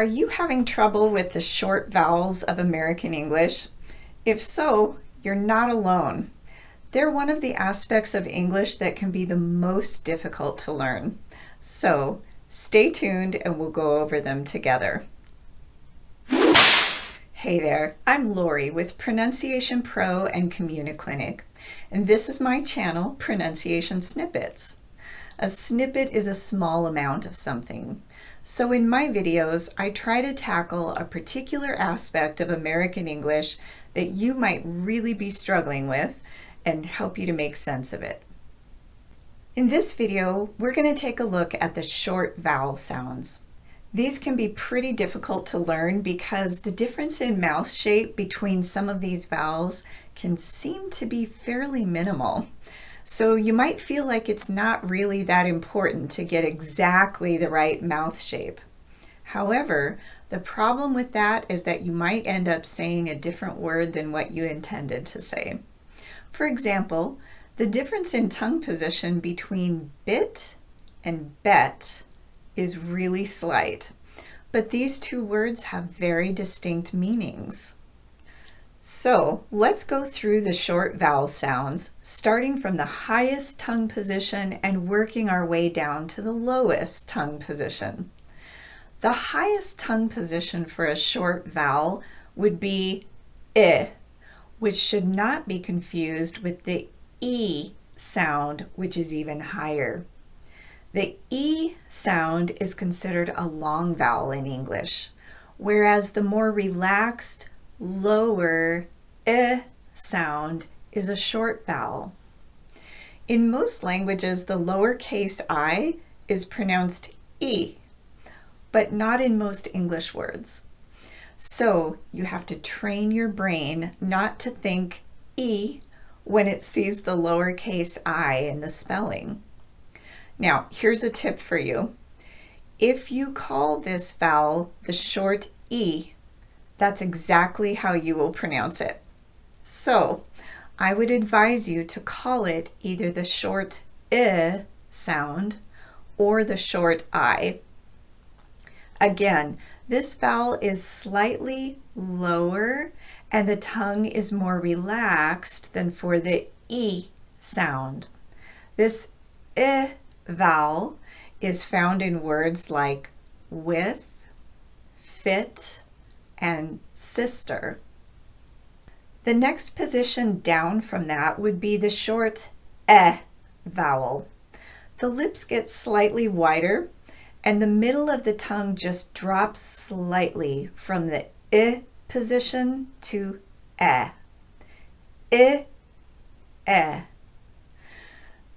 Are you having trouble with the short vowels of American English? If so, you're not alone. They're one of the aspects of English that can be the most difficult to learn. So stay tuned and we'll go over them together. Hey there, I'm Lori with Pronunciation Pro and Communiclinic, and this is my channel, Pronunciation Snippets. A snippet is a small amount of something. So in my videos, I try to tackle a particular aspect of American English that you might really be struggling with and help you to make sense of it. In this video, we're going to take a look at the short vowel sounds. These can be pretty difficult to learn because the difference in mouth shape between some of these vowels can seem to be fairly minimal. So you might feel like it's not really that important to get exactly the right mouth shape. However, the problem with that is that you might end up saying a different word than what you intended to say. For example, the difference in tongue position between bit and bet is really slight, but these two words have very distinct meanings. So let's go through the short vowel sounds, starting from the highest tongue position and working our way down to the lowest tongue position. The highest tongue position for a short vowel would be I, which should not be confused with the E sound, which is even higher. The E sound is considered a long vowel in English, whereas the more relaxed, lower I sound is a short vowel. In most languages, the lowercase I is pronounced E, but not in most English words. So you have to train your brain not to think E when it sees the lowercase I in the spelling. Now, here's a tip for you. If you call this vowel the short E, that's exactly how you will pronounce it. So, I would advise you to call it either the short I sound or the short I. Again, this vowel is slightly lower and the tongue is more relaxed than for the E sound. This I vowel is found in words like with, fit, and sister. The next position down from that would be the short E vowel. The lips get slightly wider and the middle of the tongue just drops slightly from the I position to E. I, E.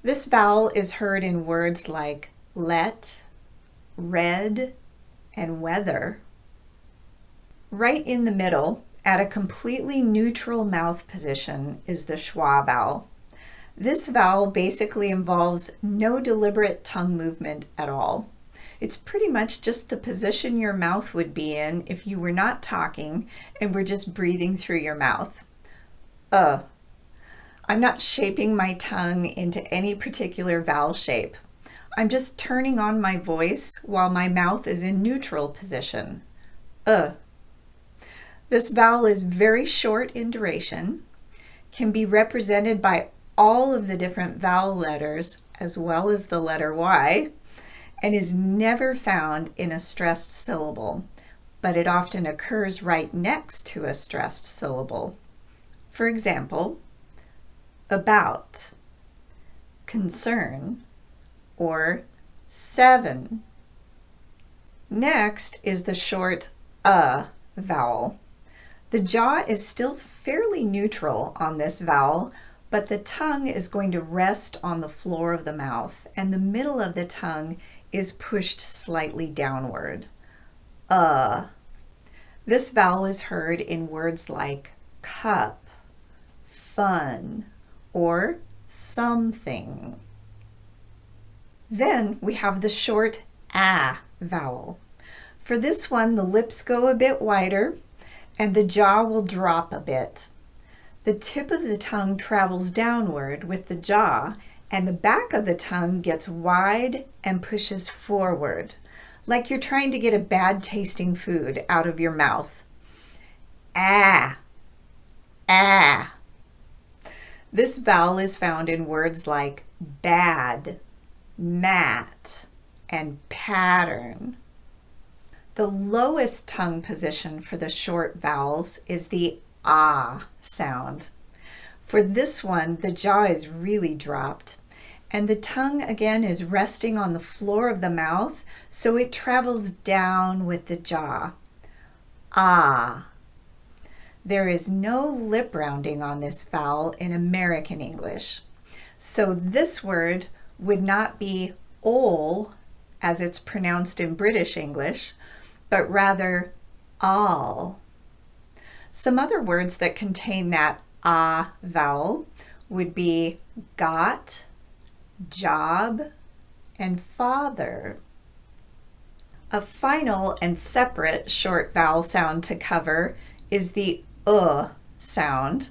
This vowel is heard in words like let, red, and weather. Right in the middle, at a completely neutral mouth position, is the schwa vowel. This vowel basically involves no deliberate tongue movement at all. It's pretty much just the position your mouth would be in if you were not talking and were just breathing through your mouth. I'm not shaping my tongue into any particular vowel shape. I'm just turning on my voice while my mouth is in neutral position. This vowel is very short in duration, can be represented by all of the different vowel letters as well as the letter Y, and is never found in a stressed syllable, but it often occurs right next to a stressed syllable. For example, about, concern, or 7. Next is the short vowel. The jaw is still fairly neutral on this vowel, but the tongue is going to rest on the floor of the mouth, and the middle of the tongue is pushed slightly downward. This vowel is heard in words like cup, fun, or something. Then we have the short A vowel. For this one, the lips go a bit wider and the jaw will drop a bit. The tip of the tongue travels downward with the jaw and the back of the tongue gets wide and pushes forward, like you're trying to get a bad tasting food out of your mouth. Ah, ah. This vowel is found in words like bad, mat, and pattern. The lowest tongue position for the short vowels is the ah sound. For this one, the jaw is really dropped, and the tongue again is resting on the floor of the mouth, so it travels down with the jaw. Ah. There is no lip rounding on this vowel in American English. So this word would not be ol as it's pronounced in British English, but rather all. Some other words that contain that ah vowel would be got, job, and father. A final and separate short vowel sound to cover is the sound,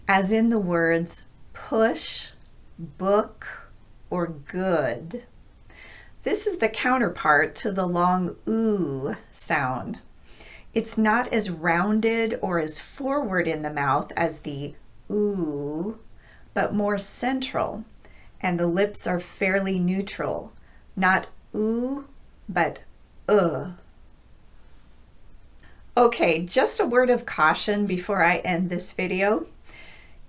as in the words push, book, or good. This is the counterpart to the long oo sound. It's not as rounded or as forward in the mouth as the oo, but more central, and the lips are fairly neutral, not oo, but Okay, just a word of caution before I end this video.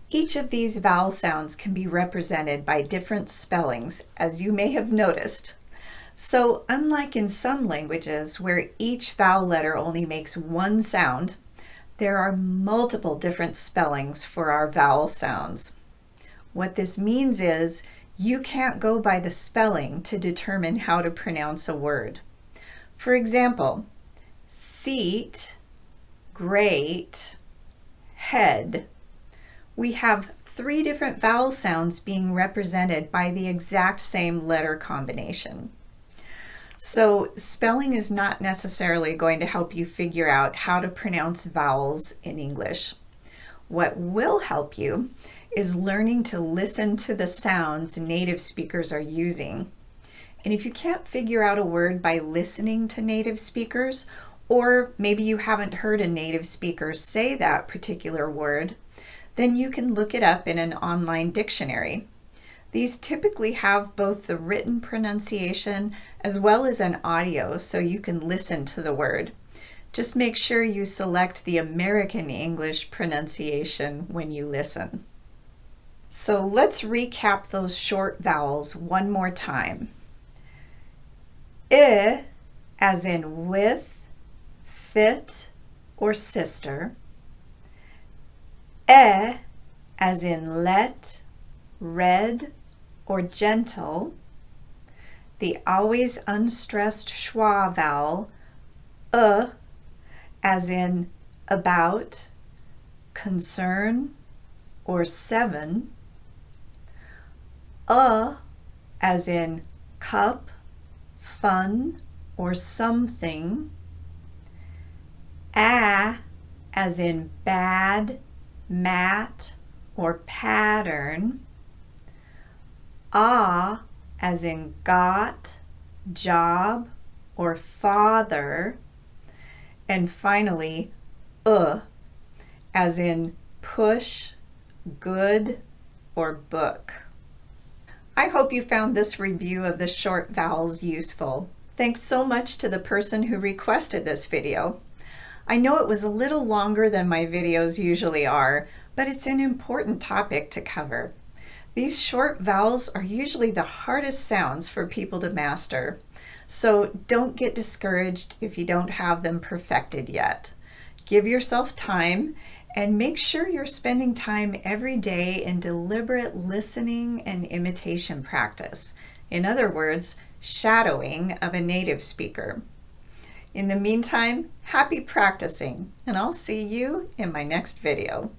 Each of these vowel sounds can be represented by different spellings, as you may have noticed. So unlike in some languages where each vowel letter only makes one sound, there are multiple different spellings for our vowel sounds. What this means is you can't go by the spelling to determine how to pronounce a word. For example, seat, great, head. We have 3 different vowel sounds being represented by the exact same letter combination. So spelling is not necessarily going to help you figure out how to pronounce vowels in English. What will help you is learning to listen to the sounds native speakers are using. And if you can't figure out a word by listening to native speakers, or maybe you haven't heard a native speaker say that particular word, then you can look it up in an online dictionary. These typically have both the written pronunciation as well as an audio, so you can listen to the word. Just make sure you select the American English pronunciation when you listen. So let's recap those short vowels one more time. I, as in with, fit, or sister. E, as in let, red, or gentle. The always unstressed schwa vowel, as in about, concern, or 7. As in cup, fun, or something. As in bad, mat, or pattern. As in got, job, or father. And finally, as in push, good, or book. I hope you found this review of the short vowels useful. Thanks so much to the person who requested this video. I know it was a little longer than my videos usually are, but it's an important topic to cover. These short vowels are usually the hardest sounds for people to master, so don't get discouraged if you don't have them perfected yet. Give yourself time and make sure you're spending time every day in deliberate listening and imitation practice. In other words, shadowing of a native speaker. In the meantime, happy practicing, and I'll see you in my next video.